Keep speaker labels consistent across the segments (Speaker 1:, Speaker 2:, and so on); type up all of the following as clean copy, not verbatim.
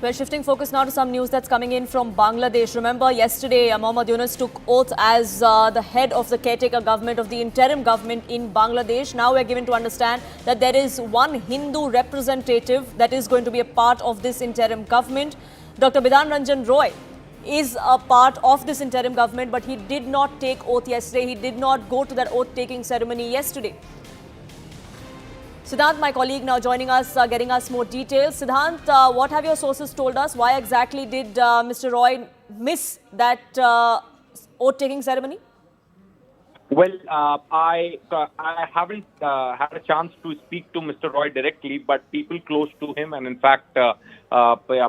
Speaker 1: We're shifting focus now to some news that's coming in from Bangladesh. Remember, yesterday, Mohammad Yunus took oath as the head of the caretaker government of the interim government in Bangladesh. Now we're given to understand that there is one Hindu representative that is going to be a part of this interim government. Dr. Bidhan Ranjan Roy is a part of this interim government, but he did not take oath yesterday. He did not go to that oath-taking ceremony yesterday. Siddhant, my colleague, now joining us, getting us more details. Siddhant, what have your sources told us? Why exactly did Mr. Roy miss that oath-taking ceremony?
Speaker 2: Well, I haven't had a chance to speak to Mr. Roy directly, but people close to him, and in fact,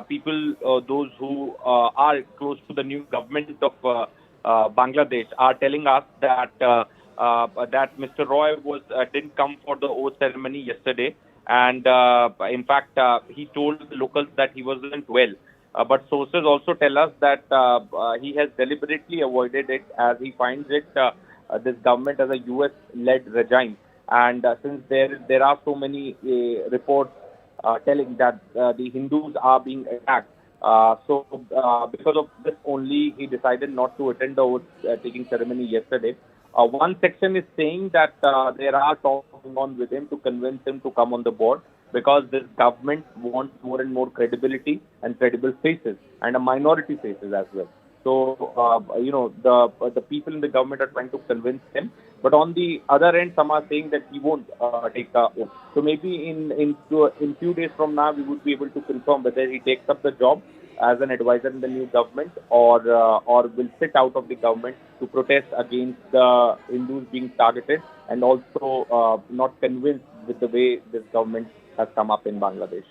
Speaker 2: people those who are close to the new government of Bangladesh are telling us that that Mr. Roy was didn't come for the oath ceremony yesterday, and in fact, he told the locals that he wasn't well. But sources also tell us that he has deliberately avoided it as he finds it. This government as a US-led regime, and since there are so many reports telling that the Hindus are being attacked, because of this only he decided not to attend the oath-taking ceremony yesterday. One section is saying that there are talks going on with him to convince him to come on the board because this government wants more and more credibility and credible faces and a minority faces as well. So, the people in the government are trying to convince him. But on the other end, some are saying that he won't take the oath. So maybe in few days from now, we would be able to confirm whether he takes up the job as an advisor in the new government or will sit out of the government to protest against the Hindus being targeted and also not convinced with the way this government has come up in Bangladesh.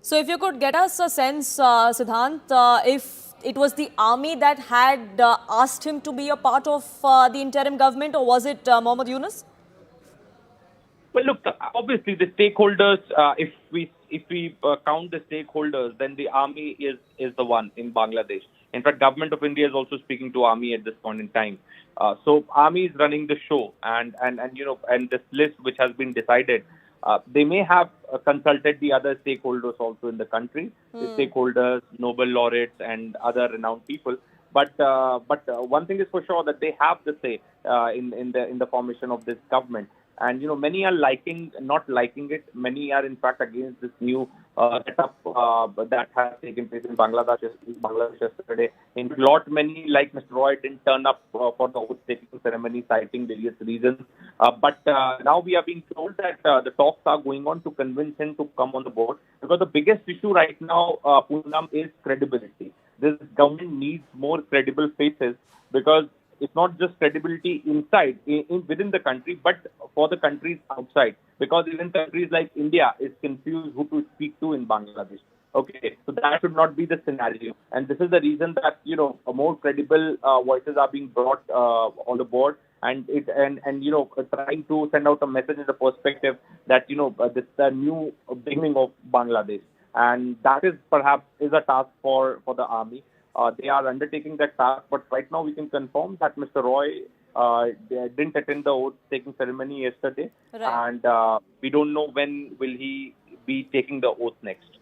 Speaker 1: So if you could get us a sense, Siddhant, if it was the army that had asked him to be a part of the interim government, or was it Mohammad Yunus?
Speaker 2: Well, look, obviously the stakeholders, if we count the stakeholders, then the army is the one in Bangladesh. In fact, government of India is also speaking to army at this point in time. So army is running the show, and this list which has been decided. They may have consulted the other stakeholders also in the country, the stakeholders, Nobel laureates, and other renowned people. But one thing is for sure that they have the say in the formation of this government. And many are not liking it. Many are in fact against this new setup that has taken place in Bangladesh yesterday. In lot, many like Mr. Roy didn't turn up for the oath-taking ceremony, citing various reasons. But now we are being told that the talks are going on to convince him to come on the board, because the biggest issue right now, Poonam, is credibility. This government needs more credible faces, because it's not just credibility inside, within the country, but for the countries outside. Because even countries like India is confused who to speak to in Bangladesh. Okay, so that should not be the scenario. And this is the reason that, more credible voices are being brought on the board, and trying to send out a message in the perspective that, this is the new beginning of Bangladesh. And that is perhaps is a task for the army. They are undertaking that task, but right now we can confirm that Mr. Roy didn't attend the oath-taking ceremony yesterday, right. And we don't know when will he be taking the oath next.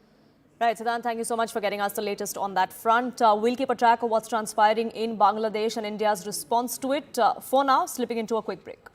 Speaker 1: Right, Siddhant, thank you so much for getting us the latest on that front. We'll keep a track of what's transpiring in Bangladesh and India's response to it. For now, slipping into a quick break.